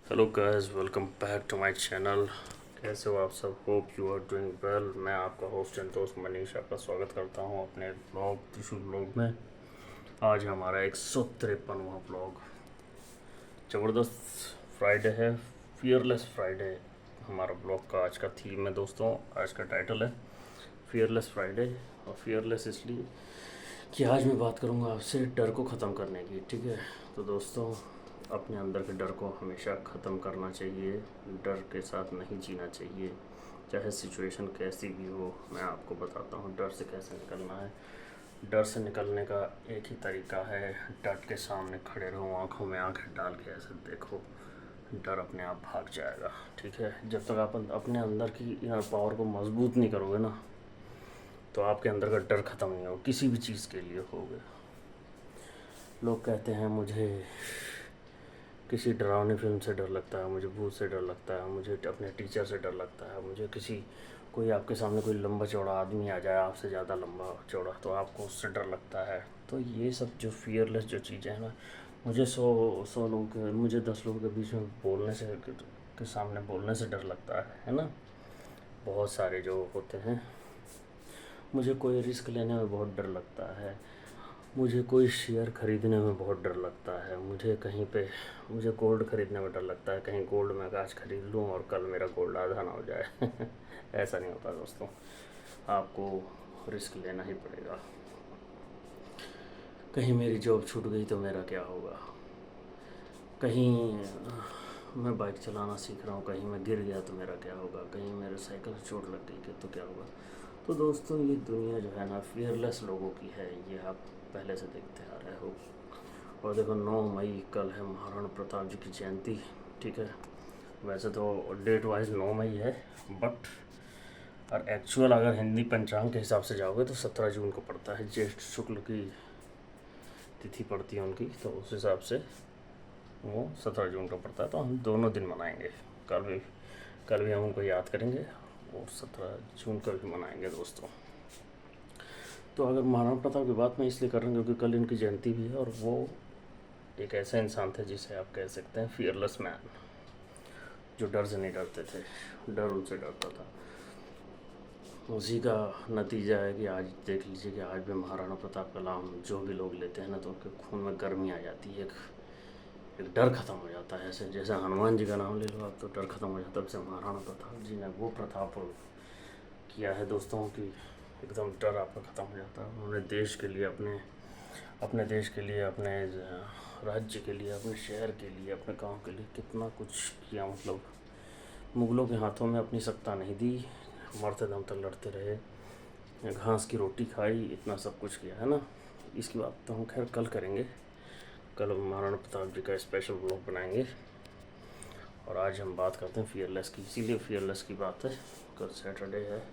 Hello guys, welcome back to my channel. कैसे हो आप सब? Hope you are doing well. मैं आपका होस्ट एंड दोस्त मनीष आपका स्वागत करता हूं अपने ब्लॉग त्रिशूल ब्लॉग में। आज हमारा 153वां ब्लॉग। ज़बरदस्त फ्राइडे है, फियरलेस फ्राइडे हमारा ब्लॉग का आज का थीम है दोस्तों। आज का टाइटल है फियरलेस फ्राइडे। और फियरलेस इसलिए कि आज मैं बात करूंगा आपसे डर को ख़त्म करने की। ठीक है, तो दोस्तों अपने अंदर के डर को हमेशा ख़त्म करना चाहिए। डर के साथ नहीं जीना चाहिए, चाहे सिचुएशन कैसी भी हो। मैं आपको बताता हूँ डर से कैसे निकलना है। डर से निकलने का एक ही तरीका है, डट के सामने खड़े रहो, आंखों में आंखें डाल के ऐसे देखो, डर अपने आप भाग जाएगा। ठीक है, जब तक आप अपने अंदर की इनर पावर को मजबूत नहीं करोगे ना, तो आपके अंदर का डर ख़त्म नहीं होगा, किसी भी चीज़ के लिए हो गया। लोग कहते हैं मुझे किसी डरावनी फिल्म से डर लगता है, मुझे भूत से डर लगता है, मुझे अपने टीचर से डर लगता है, मुझे किसी कोई आपके सामने कोई लंबा चौड़ा आदमी आ जाए, आपसे ज़्यादा लंबा चौड़ा, तो आपको उससे डर लगता है। तो ये सब जो फियरलेस जो चीज़ें हैं ना, मुझे 100 लोगों के, मुझे 10 लोगों के बीच में बोलने से के सामने बोलने से डर लगता है ना। बहुत सारे जो होते हैं, मुझे कोई रिस्क लेने में बहुत डर लगता है, मुझे कोई शेयर ख़रीदने में बहुत डर लगता है, मुझे गोल्ड ख़रीदने में डर लगता है, कहीं गोल्ड मैं आज ख़रीद लूँ और कल मेरा गोल्ड आधा ना हो जाए। ऐसा नहीं होता दोस्तों, आपको रिस्क लेना ही पड़ेगा। कहीं मेरी जॉब छूट गई तो मेरा क्या होगा, कहीं मैं बाइक चलाना सीख रहा हूँ, कहीं मैं गिर गया तो मेरा क्या होगा, कहीं मेरे साइकिल चोट लग गई तो क्या होगा। तो दोस्तों ये दुनिया जो है ना फियरलेस लोगों की है, ये आप पहले से देखते आ रहे हो। और देखो 9 मई कल है महाराणा प्रताप जी की जयंती। ठीक है, वैसे तो डेट वाइज 9 मई है, बट और एक्चुअल अगर हिंदी पंचांग के हिसाब से जाओगे तो 17 जून को पड़ता है, ज्येष्ठ शुक्ल की तिथि पड़ती है उनकी, तो उस हिसाब से वो 17 जून को पड़ता है। तो हम दोनों दिन मनाएंगे, कल भी हम उनको याद करेंगे और 17 जून को भी मनाएंगे दोस्तों। तो अगर महाराणा प्रताप की बात मैं इसलिए कर रहा हूँ क्योंकि कल इनकी जयंती भी है, और वो एक ऐसे इंसान थे जिसे आप कह सकते हैं फियरलेस मैन, जो डर से नहीं डरते थे, डर उनसे डरता था। उसी का नतीजा है कि आज देख लीजिए कि आज भी महाराणा प्रताप का नाम जो भी लोग लेते हैं ना, तो उनके खून में गर्मी आ जाती है, एक डर ख़त्म हो जाता है। ऐसे जैसे हनुमान जी का नाम ले लो आप तो डर ख़त्म हो जाता है, वैसे महाराणा प्रताप जी ने वो प्रताप किया है दोस्तों की एकदम डर आपका ख़त्म हो जाता है। उन्होंने देश के लिए, अपने देश के लिए, अपने राज्य के लिए, अपने शहर के लिए, अपने गांव के लिए कितना कुछ किया। मतलब मुग़लों के हाथों में अपनी सत्ता नहीं दी, मरते दम तक लड़ते रहे, घास की रोटी खाई, इतना सब कुछ किया है ना। इसकी बात तो हम खैर कल करेंगे, कल महाराणा प्रताप जी का स्पेशल ब्लॉग बनाएंगे। और आज हम बात करते हैं फियरलेस की, इसीलिए फियरलेस की बात है। कल सैटरडे है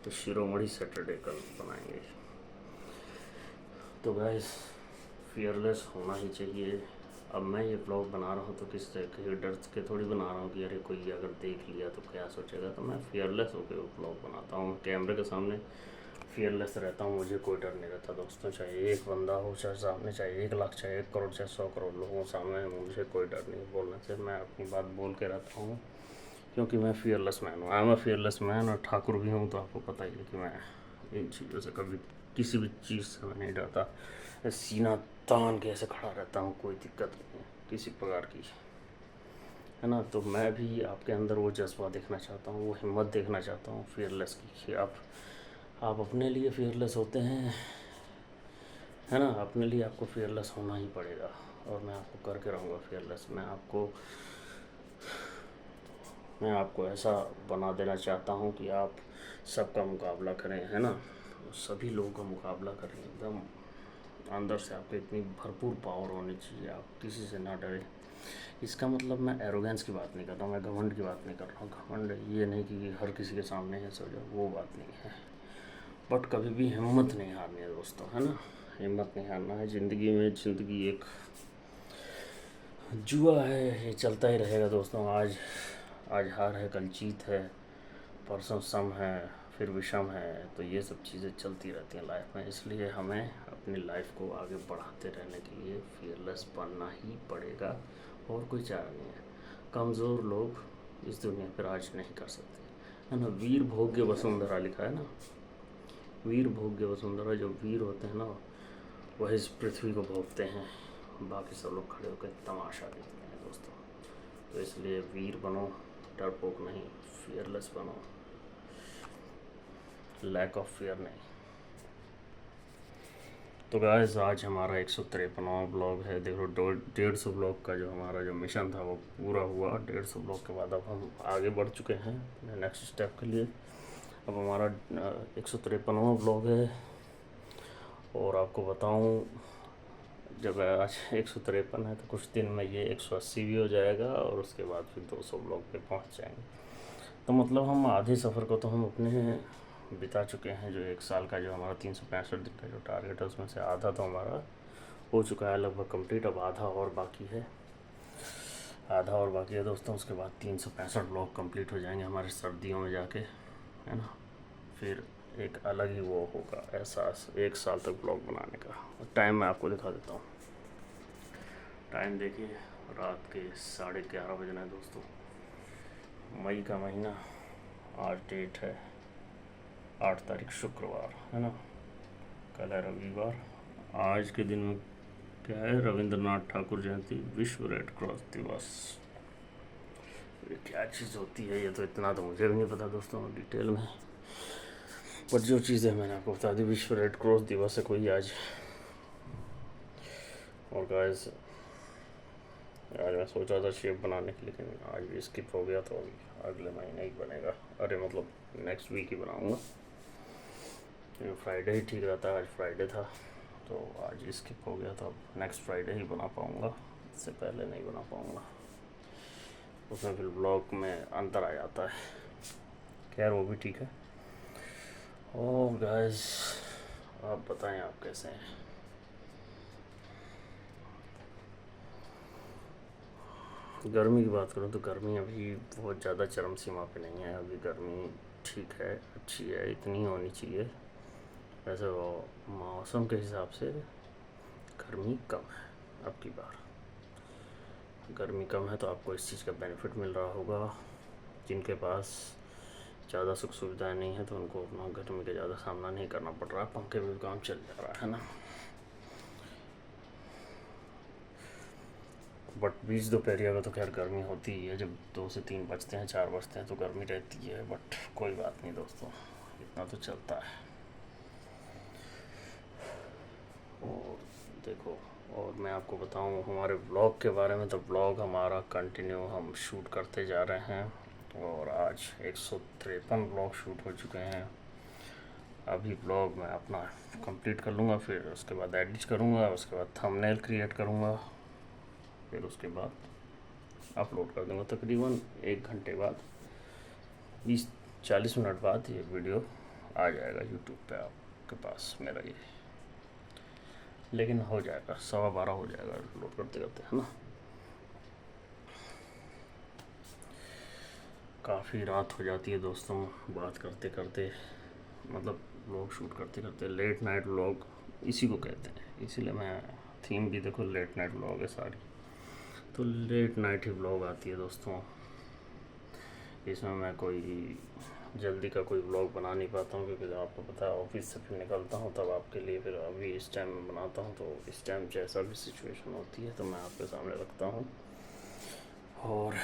तो शिरोमणि सैटरडे कल बनाएंगे। तो गाइस फियरलेस होना ही चाहिए। अब मैं ये ब्लॉग बना रहा हूँ तो किस तरह के डर के थोड़ी बना रहा हूँ कि अरे कोई अगर देख लिया तो क्या सोचेगा। तो मैं फियरलेस होकर वो ब्लॉग बनाता हूँ, कैमरे के सामने फियरलेस रहता हूँ, मुझे कोई डर नहीं रहता दोस्तों। चाहे एक बंदा हो, चाहे सामने, चाहे 1 लाख, चाहे 1 करोड़, चाहे 100 करोड़ लोगों सामने, मुझे कोई डर नहीं बोलने से। मैं अपनी बात बोल के रहता हूँ क्योंकि मैं फियरलेस मैन हूँ। I am a fearless man, और ठाकुर भी हूँ, तो आपको पता ही है कि मैं इन चीज़ों से कभी किसी भी चीज़ से मैं नहीं डरता। सीना तान के ऐसे खड़ा रहता हूँ, कोई दिक्कत नहीं है किसी प्रकार की, है ना। तो मैं भी आपके अंदर वो जज्बा देखना चाहता हूँ, वो हिम्मत देखना चाहता हूँ फियरलेस की, कि आप अपने लिए फियरलेस होते हैं, है ना। अपने लिए आपको फियरलेस होना ही पड़ेगा, और मैं आपको करके रहूँगा फियरलेस। मैं आपको ऐसा बना देना चाहता हूँ कि आप सबका मुकाबला करें, है ना। सभी लोगों का मुकाबला करें, एकदम अंदर से आपको इतनी भरपूर पावर होनी चाहिए, आप किसी से ना डरें। इसका मतलब मैं एरोगेंस की बात नहीं कर रहा हूँ, मैं घमंड की बात नहीं कर रहा हूँ। घमंड ये नहीं कि हर किसी के सामने ऐसे हो जाए, वो बात नहीं है। बट कभी भी हिम्मत नहीं हारनी है दोस्तों, है ना। हिम्मत नहीं हारना है ज़िंदगी में। ज़िंदगी एक जुआ है, ये चलता ही रहेगा दोस्तों। आज हार है, कल जीत है, परसों सम है, फिर विषम है। तो ये सब चीज़ें चलती रहती हैं लाइफ में, इसलिए हमें अपनी लाइफ को आगे बढ़ाते रहने के लिए फियरलेस बनना ही पड़ेगा, और कोई चारा नहीं है। कमज़ोर लोग इस दुनिया पर राज नहीं कर सकते, है ना। वीर भोग्य वसुंधरा लिखा है ना, वीर भोग्य वसुंधरा। जो वीर होते हैं ना वह इस पृथ्वी को भोगते हैं, बाकी सब लोग खड़े होकर तमाशा देखते हैं दोस्तों। तो इसलिए वीर बनो, डरपोक नहीं, फियरलेस बनो, लैक ऑफ फियर नहीं। तो गाइस आज हमारा 153वां ब्लॉग है। देखो 150 ब्लॉग का जो हमारा जो मिशन था वो पूरा हुआ। 150 ब्लॉग के बाद अब हम आगे बढ़ चुके हैं नेक्स्ट स्टेप के लिए। अब हमारा 153वां ब्लॉग है। और आपको बताऊं, जब आज 153 है तो कुछ दिन में ये 180 भी हो जाएगा और उसके बाद फिर 200 ब्लॉग पे पहुंच जाएंगे। तो मतलब हम आधे सफ़र को तो हम अपने बिता चुके हैं। जो 1 साल का जो हमारा 365 दिन का जो टारगेट है उसमें से आधा तो हमारा हो चुका है लगभग कंप्लीट। अब आधा और बाकी है, आधा और बाकी है दोस्तों। उसके बाद 365 ब्लॉग कंप्लीट हो जाएंगे हमारे सर्दियों में जाके, है ना। फिर एक अलग ही वो होगा एहसास 1 साल तक ब्लॉग बनाने का। टाइम मैं आपको दिखा देता हूँ। टाइम देखिए, रात के 11:30 बज रहे हैं दोस्तों। मई का महीना, आज डेट है 8 तारीख शुक्रवार, है ना। कल है रविवार। आज के दिन में क्या है, रविंद्रनाथ ठाकुर जयंती, विश्व रेड क्रॉस दिवस। ये क्या चीज़ होती है, ये तो इतना तो मुझे भी नहीं पता दोस्तों डिटेल में, पर जो चीज़ें मैंने आपको बता दी। विश्व रेड क्रॉस दिवस है कोई आज। और गाइस आज मैं सोचा था शेप बनाने की, लेकिन आज भी स्किप हो गया, तो अभी अगले महीने ही बनेगा। अरे मतलब नेक्स्ट वीक ही बनाऊंगा। फ्राइडे ही ठीक रहता है, आज फ्राइडे था तो आज स्किप हो गया, तो अब नेक्स्ट फ्राइडे ही बना पाऊँगा, इससे पहले नहीं बना पाऊँगा। उसमें फिर ब्लॉग में अंतर आ जाता है। खैर वो भी ठीक है। और गाइस आप बताएं आप कैसे हैं। गर्मी की बात करूँ तो गर्मी अभी बहुत ज़्यादा चरम सीमा पे नहीं है। अभी गर्मी ठीक है, अच्छी है, इतनी होनी चाहिए। वैसे वो मौसम के हिसाब से गर्मी कम है। अब की बार गर्मी कम है तो आपको इस चीज़ का बेनिफिट मिल रहा होगा। जिनके पास ज़्यादा सुख सुविधाएँ नहीं है तो उनको अपना गर्मी का ज़्यादा सामना नहीं करना पड़ रहा, पंखे में भी काम चल जा रहा है ना। बट बीच दोपहरिया में तो खैर गर्मी होती ही है। जब 2 से 3 बजते हैं, 4 बजते हैं तो गर्मी रहती है। बट कोई बात नहीं दोस्तों, इतना तो चलता है। और देखो, और मैं आपको बताऊं हमारे ब्लॉग के बारे में, तो ब्लॉग हमारा कंटिन्यू हम शूट करते जा रहे हैं। और आज 153 ब्लॉग शूट हो चुके हैं। अभी ब्लॉग मैं अपना कंप्लीट कर लूँगा, फिर उसके बाद एडिट करूँगा, उसके बाद थंबनेल क्रिएट करूँगा, फिर उसके बाद अपलोड कर दूँगा। तकरीबन 1 घंटे बाद, 20-40 मिनट बाद ये वीडियो आ जाएगा यूट्यूब पे आपके पास मेरा ये। लेकिन हो जाएगा, 12:15 हो जाएगा अपलोड करते करते, है ना। काफ़ी रात हो जाती है दोस्तों बात करते करते, मतलब व्लॉग शूट करते करते। लेट नाइट व्लॉग इसी को कहते हैं, इसीलिए मैं थीम भी देखो लेट नाइट व्लॉग है सारी। तो लेट नाइट ही व्लॉग आती है दोस्तों। इसमें मैं कोई जल्दी का कोई व्लॉग बना नहीं पाता हूँ, क्योंकि आपको पता है ऑफिस से फिर निकलता हूँ तब आपके लिए, फिर अभी इस टाइम में बनाता हूँ। तो इस टाइम जैसा भी सिचुएशन होती है तो मैं आपके सामने रखता हूँ। और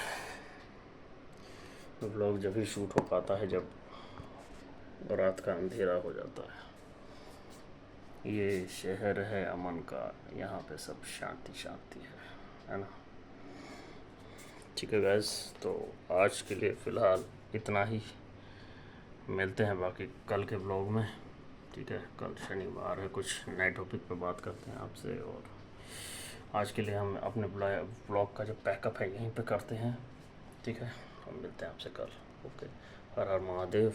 व्लॉग जब भी शूट हो पाता है जब रात का अंधेरा हो जाता है। ये शहर है अमन का, यहाँ पे सब शांति शांति है ना। ठीक है गाइस, तो आज के लिए फ़िलहाल इतना ही। मिलते हैं बाकी कल के ब्लॉग में, ठीक है। कल शनिवार है, कुछ नए टॉपिक पे बात करते हैं आपसे। और आज के लिए हम अपने ब्लॉग का जो पैकअप है यहीं पे करते हैं, ठीक है। हम मिलते हैं आपसे कल, ओके। हर हर महादेव।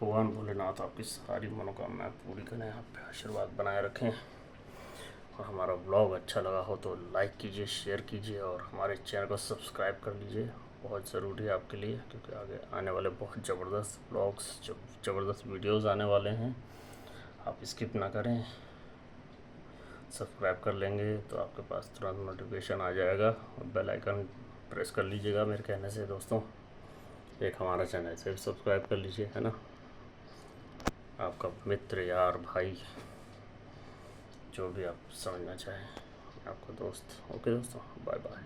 भगवान भोलेनाथ आपकी सारी मनोकामनाएं पूरी करें, आप पे आशीर्वाद बनाए रखें। और हमारा ब्लॉग अच्छा लगा हो तो लाइक कीजिए, शेयर कीजिए और हमारे चैनल को सब्सक्राइब कर लीजिए। बहुत ज़रूरी है आपके लिए, क्योंकि आगे आने वाले बहुत ज़बरदस्त ब्लॉग्स, ज़बरदस्त वीडियोज़ आने वाले हैं। आप स्किप ना करें, सब्सक्राइब कर लेंगे तो आपके पास तुरंत नोटिफिकेशन आ जाएगा। और बेल आइकन प्रेस कर लीजिएगा मेरे कहने से दोस्तों। एक हमारा चैनल से सब्सक्राइब कर लीजिए, है ना। आपका मित्र, यार, भाई, जो भी आप समझना चाहें, आपका दोस्त। ओके दोस्तों, बाय बाय।